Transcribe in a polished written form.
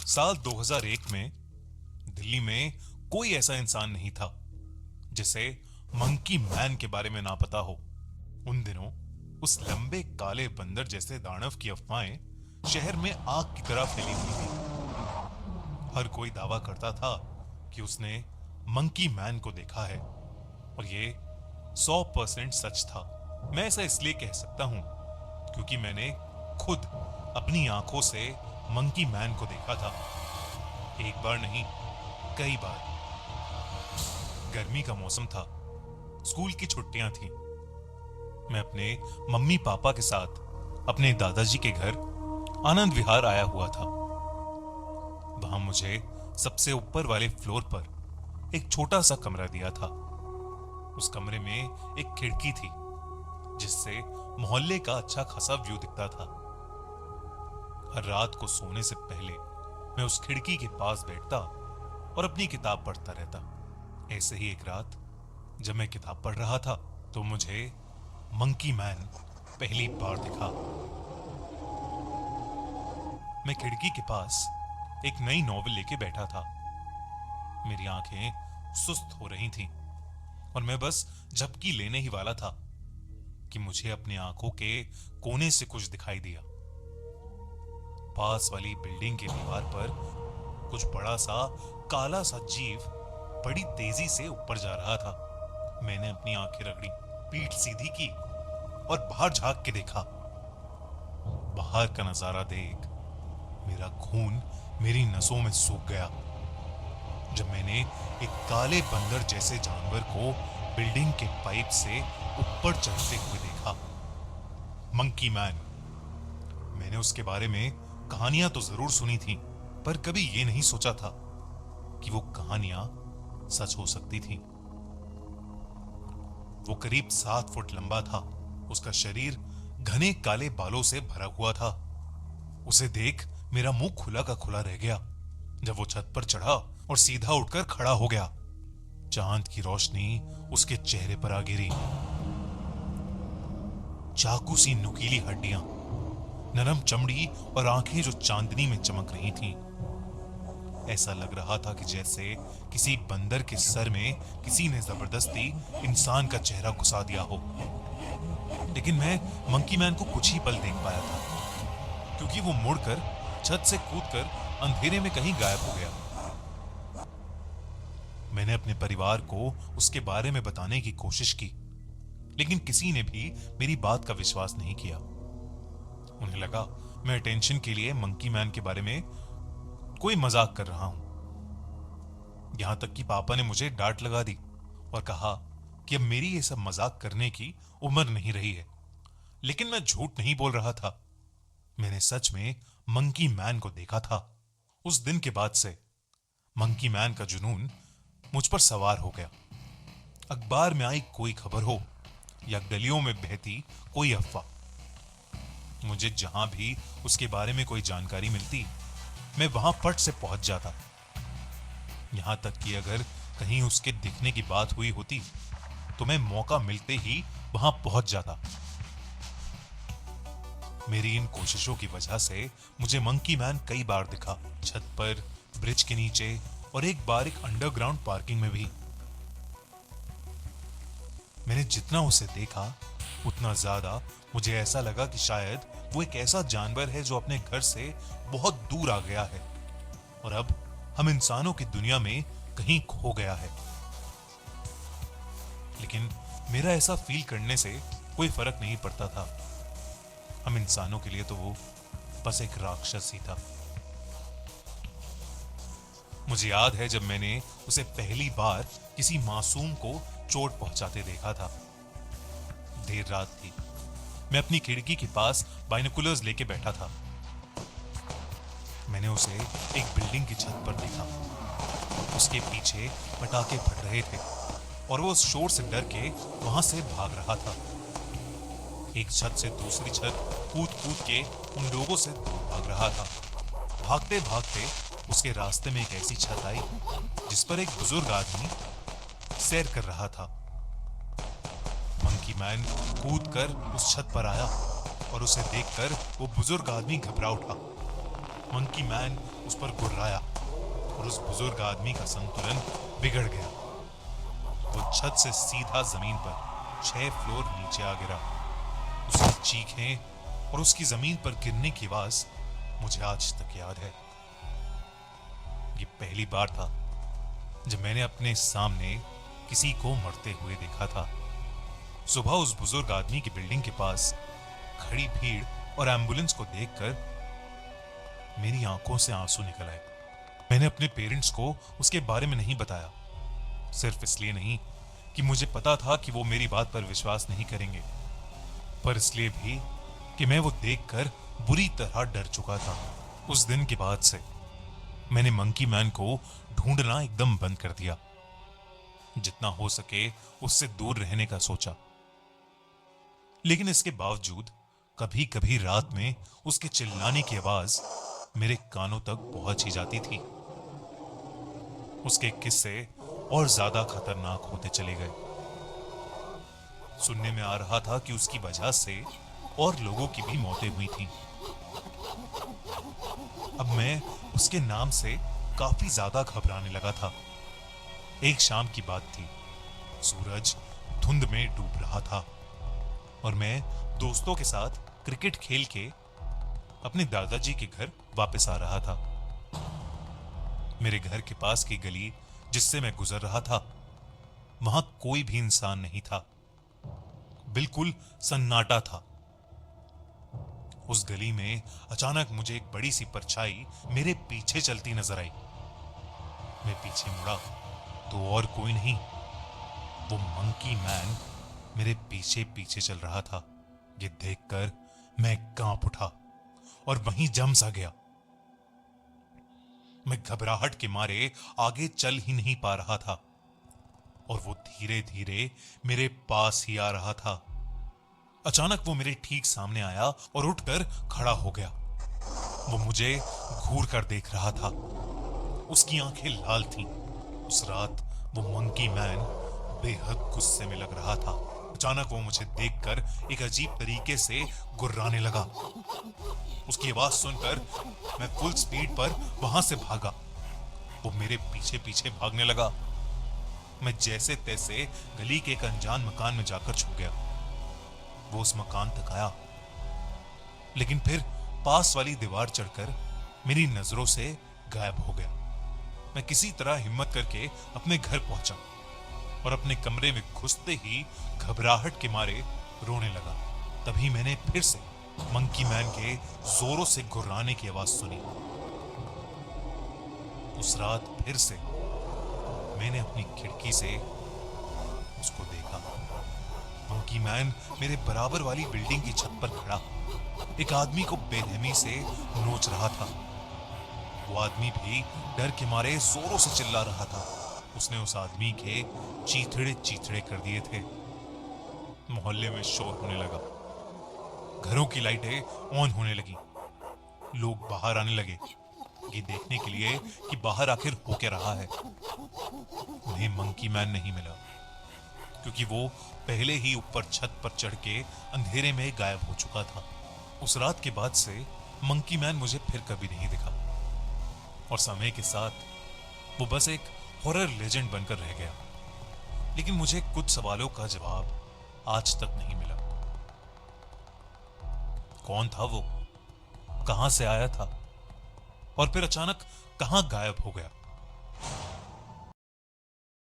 साल 2001 में दिल्ली में कोई ऐसा इंसान नहीं था जिसे मंकी मैन के बारे में ना पता हो। उन दिनों उस लंबे काले बंदर जैसे दानव की अफवाहें शहर में आग की तरह फैली हुई थी। हर कोई दावा करता था कि उसने मंकी मैन को देखा है और ये 100% सच था। मैं ऐसा इसलिए कह सकता हूं क्योंकि मैंने खुद अपनी आंखों से मंकी मैन को देखा था। एक बार नहीं, कई बार। गर्मी का मौसम था, स्कूल की छुट्टियां थी। मैं अपने मम्मी पापा के साथ अपने दादाजी के घर आनंद विहार आया हुआ था। वहां मुझे सबसे ऊपर वाले फ्लोर पर एक छोटा सा कमरा दिया था। उस कमरे में एक खिड़की थी जिससे मोहल्ले का अच्छा खासा व्यू दिखता था। हर रात को सोने से पहले मैं उस खिड़की के पास बैठता और अपनी किताब पढ़ता रहता। ऐसे ही एक रात जब मैं किताब पढ़ रहा था तो मुझे मंकी मैन पहली बार दिखा। मैं खिड़की के पास एक नई नॉवेल लेके बैठा था। मेरी आंखें सुस्त हो रही थीं और मैं बस झपकी लेने ही वाला था कि मुझे अपनी आंखों के कोने से कुछ दिखाई दिया। पास वाली बिल्डिंग के दीवार पर कुछ बड़ा सा काला सा जीव बड़ी तेजी से ऊपर जा रहा था। मैंने अपनी आंखें रगड़ी, पीठ सीधी की और बाहर झांक के देखा। बाहर का नजारा देख मेरा खून मेरी नसों में सूख गया जब मैंने एक काले बंदर जैसे जानवर को बिल्डिंग के पाइप से ऊपर चढ़ते हुए देखा। Monkey man. मैंने उसके बारे में कहानियां तो जरूर सुनी थी, पर कभी ये नहीं सोचा था कि वो कहानियां सच हो सकती थी। वो करीब 7 फुट लंबा था। उसका शरीर घने काले बालों से भरा हुआ था। उसे देख मेरा मुंह खुला का खुला रह गया जब वो छत पर चढ़ा और सीधा उठकर खड़ा हो गया। चांद की रोशनी उसके चेहरे पर आ गिरी। चाकू सी नुकीली हड्डियां, नरम चमड़ी और आंखें जो चांदनी में चमक रही थीं। ऐसा लग रहा था कि जैसे किसी बंदर के सर में किसी ने जबरदस्ती इंसान का चेहरा घुसा दिया हो। लेकिन मैं मंकी मैन को कुछ ही पल देख पाया था क्योंकि वो मुड़कर छत से कूदकर अंधेरे में कहीं गायब हो गया। मैंने अपने परिवार को उसके बारे में बताने की कोशिश की, लेकिन किसी ने भी मेरी बात का विश्वास नहीं किया। उन्हें लगा मैं अटेंशन के लिए मंकी मैन के बारे में कोई मजाक कर रहा हूं। यहां तक कि पापा ने मुझे डांट लगा दी और कहा कि अब मेरी ये सब मजाक करने की उम्र नहीं रही है। लेकिन मैं झूठ नहीं बोल रहा था। मैंने सच में मंकी मैन को देखा था। उस दिन के बाद से मंकी मैन का जुनून मुझ पर सवार हो गया। अखबार में आई कोई खबर हो या गलियों में बहती कोई अफवाह, मुझे जहां भी उसके बारे में कोई जानकारी मिलती मैं वहां फट से पहुंच जाता। यहां तक कि अगर कहीं उसके दिखने की बात हुई होती तो मैं मौका मिलते ही वहां पहुंच जाता। मेरी इन कोशिशों की वजह से मुझे मंकी मैन कई बार दिखा, छत पर, ब्रिज के नीचे और एक बार एक अंडरग्राउंड पार्किंग में भी। मैंने जितना उसे देखा उतना ज्यादा मुझे ऐसा लगा कि शायद वो एक ऐसा जानवर है जो अपने घर से बहुत दूर आ गया है और अब हम इंसानों की दुनिया में कहीं खो गया है। लेकिन मेरा ऐसा फील करने से कोई फर्क नहीं पड़ता था। हम इंसानों के लिए तो वो बस एक राक्षस ही था। मुझे याद है जब मैंने उसे पहली बार किसी मासूम को चोट पहुंचाते देखा था। देर रात थी। मैं अपनी खिड़की के पास बाइनोकुलर्स लेके बैठा था। मैंने उसे एक बिल्डिंग की छत पर देखा। उसके पीछे पटाखे फट रहे थे और वो उस शोर से डर के वहां से भाग रहा था। एक छत से दूसरी छत कूद कूद के उन लोगों से दूर भाग रहा था। भागते भागते उसके रास्ते में एक ऐसी छत आई जिस पर एक बुजुर्ग आदमी सैर कर रहा था। मंकी मैन कूदकर उस छत पर आया और उसे देखकर वो बुजुर्ग आदमी घबरा उठा। मंकी मैन उस पर गुर्राया और उस बुजुर्ग आदमी का संतुलन बिगड़ गया। वो छत से सीधा जमीन पर 6 फ्लोर नीचे आ गिरा। उसकी चीखें और उसकी जमीन पर गिरने की आवाज मुझे आज तक याद है। ये पहली बार था जब मैंने अपने सामने किसी को मरते हुए देखा था। सुबह उस बुजुर्ग आदमी की बिल्डिंग के पास खड़ी भीड़ और एम्बुलेंस को देखकर मेरी आंखों से आंसू निकल आए। मैंने अपने पेरेंट्स को उसके बारे में नहीं बताया, सिर्फ इसलिए नहीं कि मुझे पता था कि वो मेरी बात पर विश्वास नहीं करेंगे, पर इसलिए भी कि मैं वो देखकर बुरी तरह डर चुका था। उस दिन के बाद से मैंने मंकी मैन को ढूंढना एकदम बंद कर दिया। जितना हो सके उससे दूर रहने का सोचा, लेकिन इसके बावजूद कभी कभी रात में उसके चिल्लाने की आवाज मेरे कानों तक पहुंच ही जाती थी। उसके किस्से और ज्यादा खतरनाक होते चले गए। सुनने में आ रहा था कि उसकी वजह से और लोगों की भी मौतें हुई थीं। अब मैं उसके नाम से काफी ज्यादा घबराने लगा था। एक शाम की बात थी। सूरज धुंध में डूब रहा था और मैं दोस्तों के साथ क्रिकेट खेल के अपने दादाजी के घर वापस आ रहा था। मेरे घर के पास की गली जिससे मैं गुजर रहा था, वहां कोई भी इंसान नहीं था। बिल्कुल सन्नाटा था। उस गली में अचानक मुझे एक बड़ी सी परछाई मेरे पीछे चलती नजर आई। मैं पीछे मुड़ा तो और कोई नहीं, वो मंकी मैन मेरे पीछे पीछे चल रहा था। ये देखकर मैं कांप उठा और वहीं जम सा गया। मैं घबराहट के मारे आगे चल ही नहीं पा रहा था और वो धीरे धीरे मेरे पास ही आ रहा था। अचानक वो मेरे ठीक सामने आया और उठकर खड़ा हो गया। वो मुझे घूर कर देख रहा था। उसकी आंखें लाल थीं। उस रात वो मंकी मैन बेहद गुस्से में लग रहा था। अचानक वो मुझे देखकर एक अजीब तरीके से गुर्राने लगा। उसकी आवाज सुनकर मैं फुल स्पीड पर वहां से भागा। वो मेरे पीछे पीछे भागने लगा। मैं जैसे तैसे गली के एक अनजान मकान में जाकर छुप गया। वो उस मकान तक आया, लेकिन फिर पास वाली दीवार चढ़कर मेरी नजरों से गायब हो गया। मैं किसी तरह हिम्मत करके अपने घर पहुंचा और अपने कमरे में घुसते ही घबराहट के मारे रोने लगा। तभी मैंने फिर से मंकी मैन के जोरों से गुर्राने की आवाज सुनी। उस रात फिर से मैंने अपनी खिड़की से उसको देखा। मंकी मैन मेरे बराबर वाली बिल्डिंग की छत पर खड़ा एक आदमी को बेरहमी से नोच रहा था। वो आदमी भी डर के मारे जोरों से चिल्ला रहा था। उसने उस आदमी के चीथड़े चीथड़े कर दिए थे। मोहल्ले में शोर होने लगा। घरों की लाइटें ऑन होने लगी। लोग बाहर आने लगे ये देखने के लिए कि बाहर आखिर हो क्या रहा है। उन्हें मंकी मैन नहीं मिला, क्योंकि वो पहले ही ऊपर छत पर चढ़ के अंधेरे में गायब हो चुका था। उस रात के बाद से मंकी मैन मुझे फिर कभी नहीं दिखा और समय के साथ वो बस एक हॉरर लेजेंड बनकर रह गया। लेकिन मुझे कुछ सवालों का जवाब आज तक नहीं मिला। कौन था वो, कहां से आया था और फिर अचानक कहां गायब हो गया?